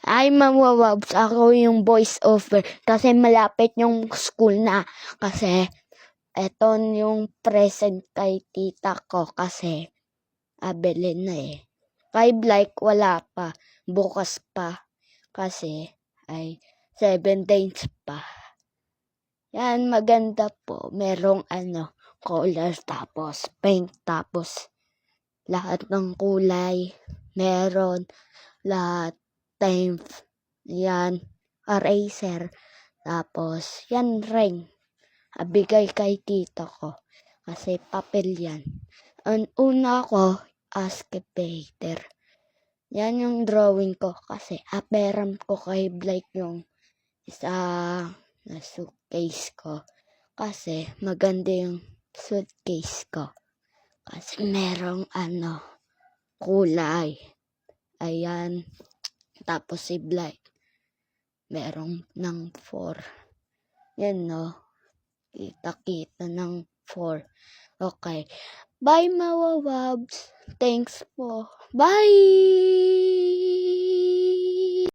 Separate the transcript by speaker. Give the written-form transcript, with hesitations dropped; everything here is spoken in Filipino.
Speaker 1: Ay, mamawabs, ako yung voice over kasi malapit yung school na. Kasi eto yung present kay tita ko kasi abili na eh. Kay Blake wala pa, bukas pa kasi ay 7 days pa. Yan, maganda po. Merong color tapos pink tapos lahat ng kulay. Meron lahat. Time. Yan. Eraser. Tapos yan ring. Abigay kay tito ko. Kasi papel yan. Ang una ko, excavator. Yan yung drawing ko. Kasi aperam ko kay Blake yung isa na suitcase ko. Kasi maganda yung suitcase ko. Kasi merong kulay. Ayan. Tapos si Blake. Merong ng 4. Yan no. Kita-kita ng 4. Okay. Bye, Mawawabs. Thanks po. Bye!